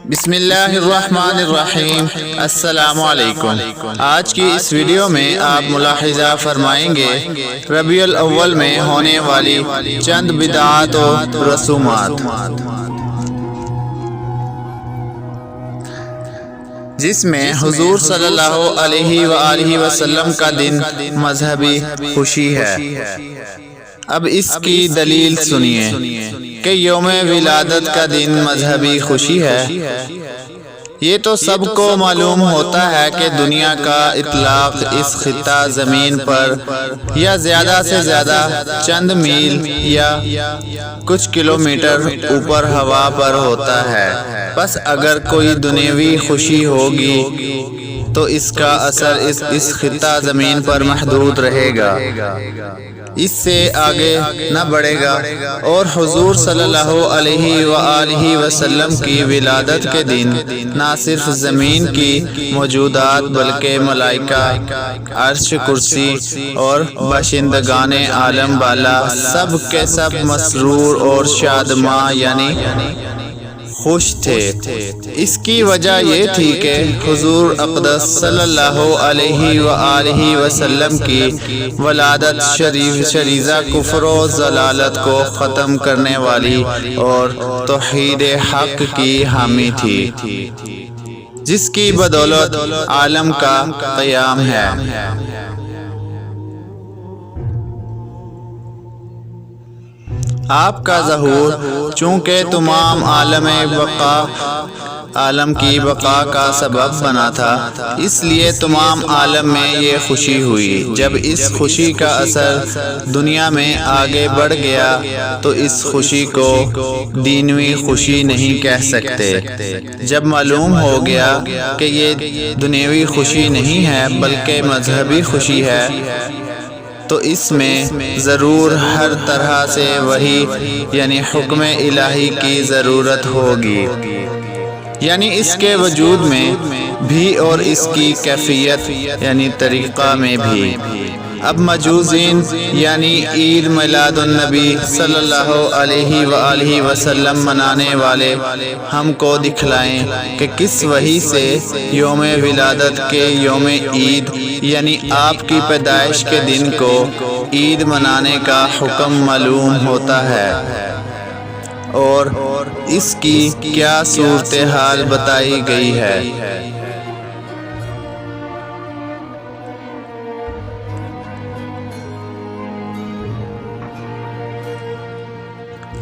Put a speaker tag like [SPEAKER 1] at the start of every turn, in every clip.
[SPEAKER 1] بسم اللہ الرحمن الرحیم۔ السلام علیکم۔ آج کی اس ویڈیو میں آپ ملاحظہ فرمائیں گے ربیع الاول میں ہونے والی چند بدعات و رسومات، جس میں حضور صلی اللہ علیہ وآلہ وسلم کا دن مذہبی خوشی ہے۔ اب اس کی دلیل سنیے کہ یوم ولادت کا دن مذہبی خوشی ہے۔ یہ تو سب کو معلوم ہوتا ہے کہ دنیا کا اطلاق اس خطہ زمین پر یا زیادہ سے زیادہ چند میل یا کچھ کلومیٹر اوپر ہوا پر ہوتا ہے۔ بس اگر کوئی دنیاوی خوشی ہوگی تو اس کا اثر اس خطہ زمین پر محدود رہے گا، اس سے آگے نہ بڑھے گا، اور حضور صلی اللہ علیہ وآلہ وسلم کی ولادت کے دن نہ صرف زمین کی موجودات بلکہ ملائکہ، عرش، کرسی اور باشندگان عالم بالا سب کے سب مسرور اور شادماں یعنی خوش تھے۔ اس کی وجہ یہ تھی کہ حضور اقدس صلی اللہ علیہ وآلہ وسلم کی ولادت شریعہ کفر و ضلالت کو ختم کرنے والی اور توحید حق کی حامی تھی، جس کی بدولت عالم کا قیام ہے۔ آپ کا ظہور چونکہ تمام عالم کی بقا کا سبب بنا تھا، اس لیے تمام عالم میں یہ خوشی ہوئی۔ جب اس خوشی کا اثر دنیا میں آگے بڑھ گیا تو اس خوشی کو دینوی خوشی نہیں کہہ سکتے۔ جب معلوم ہو گیا کہ یہ دنیاوی خوشی نہیں ہے بلکہ مذہبی خوشی ہے تو اس میں ضرور ہر طرح سے وحی یعنی حکم الہی کی ضرورت ہوگی، یعنی اس کے وجود میں بھی اور اس کی کیفیت یعنی طریقہ میں بھی۔ اب مجوزین یعنی عید میلاد النبی صلی اللہ علیہ وآلہ وسلم منانے والے ہم کو دکھلائیں کہ کس وحی سے یوم ولادت کے یوم عید یعنی آپ کی پیدائش کے دن کو عید منانے کا حکم معلوم ہوتا ہے، اور اس کی کیا صورتحال بتائی گئی ہے۔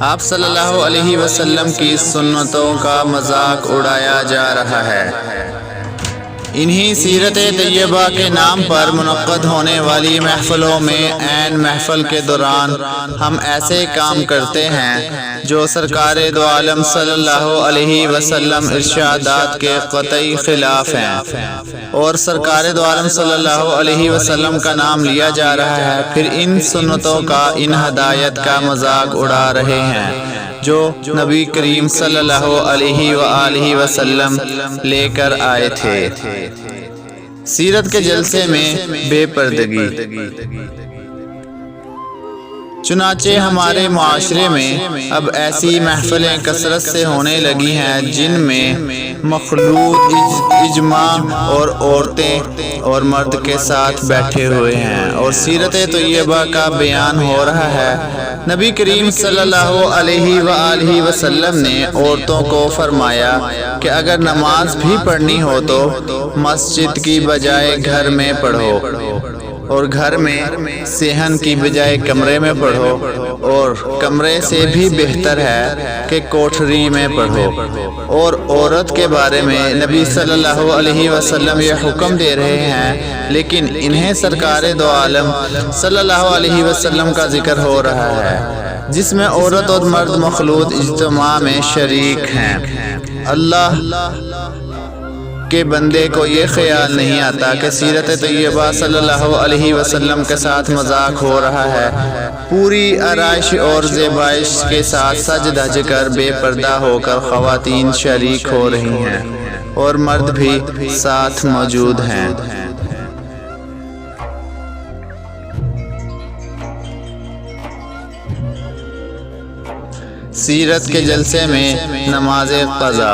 [SPEAKER 1] آپ صلی اللہ علیہ وسلم کی سنتوں کا مذاق اڑایا جا رہا ہے۔ انہی سیرت طیبہ کے نام پر منعقد ہونے والی محفلوں میں عین محفل کے دوران ہم ایسے کام کرتے ہیں جو سرکار دو عالم صلی اللہ علیہ وسلم ارشادات کے قطعی خلاف ہیں، اور سرکار دو عالم صلی اللہ علیہ وسلم کا نام لیا جا رہا ہے، پھر ان سنتوں کا، ان ہدایت کا مذاق اڑا رہے ہیں جو نبی کریم صلی اللہ علیہ وآلہ وسلم لے کر آئے تھے۔ سیرت کے جلسے میں بے پردگی۔ چنانچہ ہمارے معاشرے میں اب ایسی محفلیں کثرت سے ہونے لگی ہیں جن میں مخلوط اجماع اور عورتیں اور مرد کے ساتھ بیٹھے ہوئے ہیں، اور سیرت طیبہ کا بیان ہو رہا ہے۔ نبی کریم صلی اللہ علیہ وآلہ وسلم نے عورتوں کو فرمایا کہ اگر نماز بھی پڑھنی ہو تو مسجد کی بجائے گھر میں پڑھو، اور گھر میں صحن کی بجائے کمرے میں پڑھو، اور کمرے سے بھی بہتر ہے کہ کوٹھری میں پڑھو۔ اور عورت کے بارے میں نبی صلی اللہ علیہ وسلم یہ حکم دے رہے ہیں، لیکن انہیں سرکار دو عالم صلی اللہ علیہ وسلم کا ذکر ہو رہا ہے، جس میں عورت اور مرد مخلوط اجتماع میں شریک ہیں۔ اللہ کہ بندے کو یہ خیال نہیں آتا کہ سیرت طیبہ صلی اللہ علیہ وسلم کے ساتھ مذاق ہو رہا ہے۔ پوری آرائش اور زیبائش کے ساتھ سج دھج کر بے پردہ ہو کر خواتین شریک ہو رہی ہیں، اور مرد بھی ساتھ موجود ہیں۔ سیرت کے جلسے میں نماز قضا۔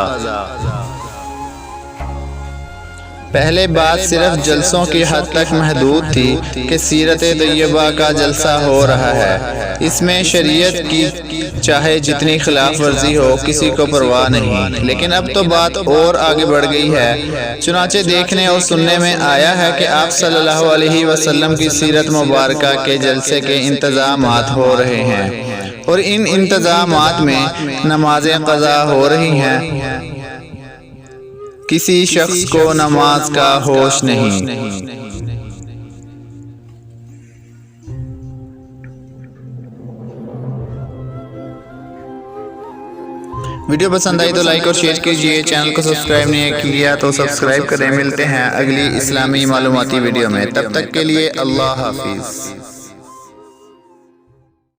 [SPEAKER 1] پہلے بات صرف جلسوں کی حد تک محدود تھی کہ سیرت طیبہ کا جلسہ ہو رہا ہے، اس میں شریعت کی چاہے جتنی خلاف ورزی ہو کسی کو پرواہ نہیں، لیکن اب تو بات اور آگے بڑھ گئی ہے۔ چنانچہ دیکھنے اور سننے میں آیا ہے کہ آپ صلی اللہ علیہ وسلم کی سیرت مبارکہ کے جلسے کے انتظامات ہو رہے ہیں، اور ان انتظامات میں نمازیں قضا ہو رہی ہیں۔ کسی شخص کو نماز کا ہوش نہیں۔ ویڈیو پسند آئی تو لائک اور شیئر کیجئے، چینل کو سبسکرائب نہیں کیا تو سبسکرائب کریں۔ ملتے ہیں اگلی اسلامی معلوماتی ویڈیو میں، تب تک کے لیے اللہ حافظ۔